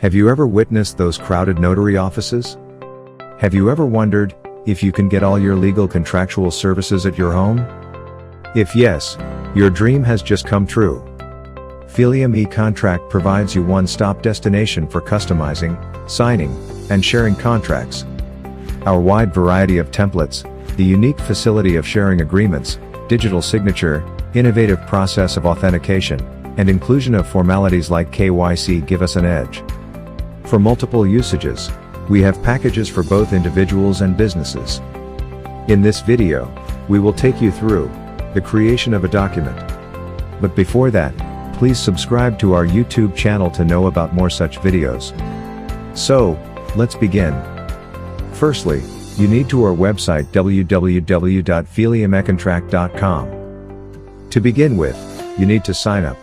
Have you ever witnessed those crowded notary offices? Have you ever wondered if you can get all your legal contractual services at your home? If yes, your dream has just come true. Feelium Econtract provides you one-stop destination for customizing, signing, and sharing contracts. Our wide variety of templates, the unique facility of sharing agreements, digital signature, innovative process of authentication, and inclusion of formalities like KYC give us an edge. For multiple usages, we have packages for both individuals and businesses. In this video, we will take you through the creation of a document. But before that, please subscribe to our YouTube channel to know about more such videos. So, let's begin. Firstly, you need to our website www.feeliumecontract.com. To begin with, you need to sign up.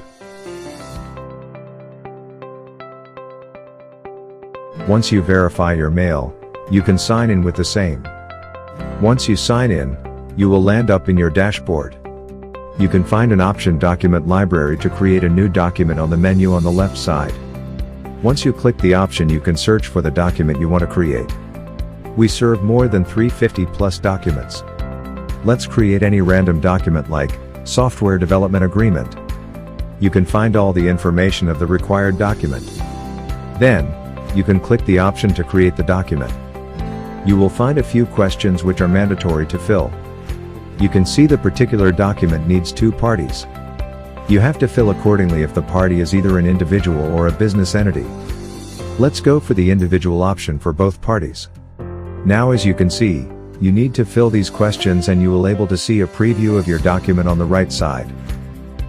Once you verify your mail, you can sign in with the same. Once you sign in, you will land up in your dashboard. You can find an option document library to create a new document on the menu on the left side. Once you click the option, you can search for the document you want to create. We serve more than 350 plus documents. Let's create any random document like software development agreement. You can find all the information of the required document. Then, you can click the option to create the document. You will find a few questions which are mandatory to fill. You can see the particular document needs two parties. You have to fill accordingly if the party is either an individual or a business entity. Let's go for the individual option for both parties. Now, as you can see, you need to fill these questions and you will able to see a preview of your document on the right side.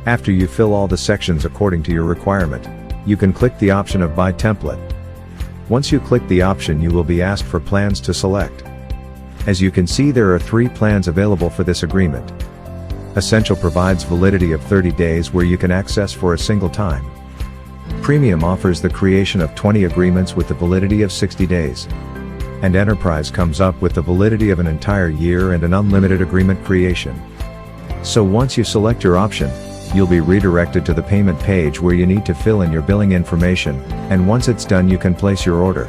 After you fill all the sections according to your requirement, you can click the option of Buy Template. Once you click the option, you will be asked for plans to select. As you can see, there are 3 plans available for this agreement. Essential provides validity of 30 days where you can access for a single time. Premium offers the creation of 20 agreements with the validity of 60 days. And Enterprise comes up with the validity of an entire year and an unlimited agreement creation. So once you select your option, you'll be redirected to the payment page where you need to fill in your billing information, and once it's done you can place your order.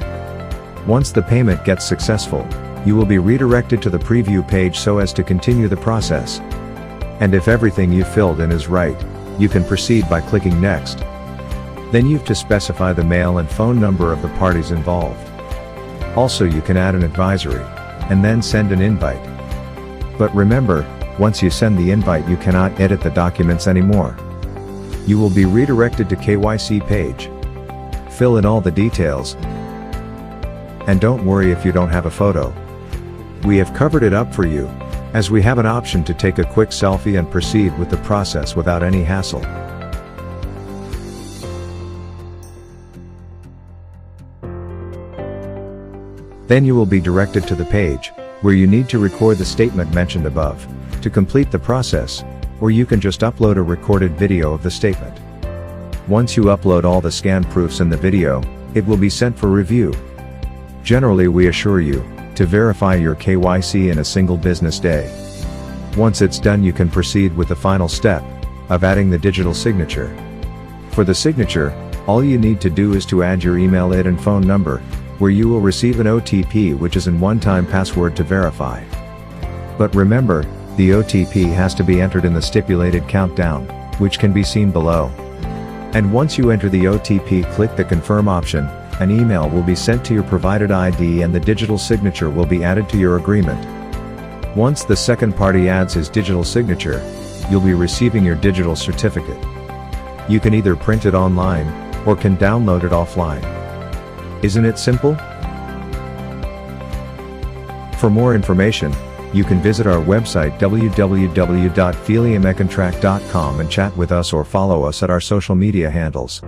Once the payment gets successful, you will be redirected to the preview page so as to continue the process. And if everything you filled in is right, you can proceed by clicking Next. Then you have to specify the mail and phone number of the parties involved. Also, you can add an advisory, and then send an invite. But remember, once you send the invite you cannot edit the documents anymore. You will be redirected to KYC page. Fill in all the details. And don't worry if you don't have a photo. We have covered it up for you, as we have an option to take a quick selfie and proceed with the process without any hassle. Then you will be directed to the page, where you need to record the statement mentioned above, to complete the process, or you can just upload a recorded video of the statement. Once you upload all the scanned proofs in the video, it will be sent for review. Generally, we assure you to verify your KYC in a single business day. Once it's done, you can proceed with the final step of adding the digital signature. For the signature, all you need to do is to add your email, ID and phone number, where you will receive an OTP which is a one-time password to verify. But remember, the OTP has to be entered in the stipulated countdown, which can be seen below. And once you enter the OTP, click the confirm option, an email will be sent to your provided ID and the digital signature will be added to your agreement. Once the second party adds his digital signature, you'll be receiving your digital certificate. You can either print it online, or can download it offline. Isn't it simple? For more information, you can visit our website www.feeliumecontract.com and chat with us or follow us at our social media handles.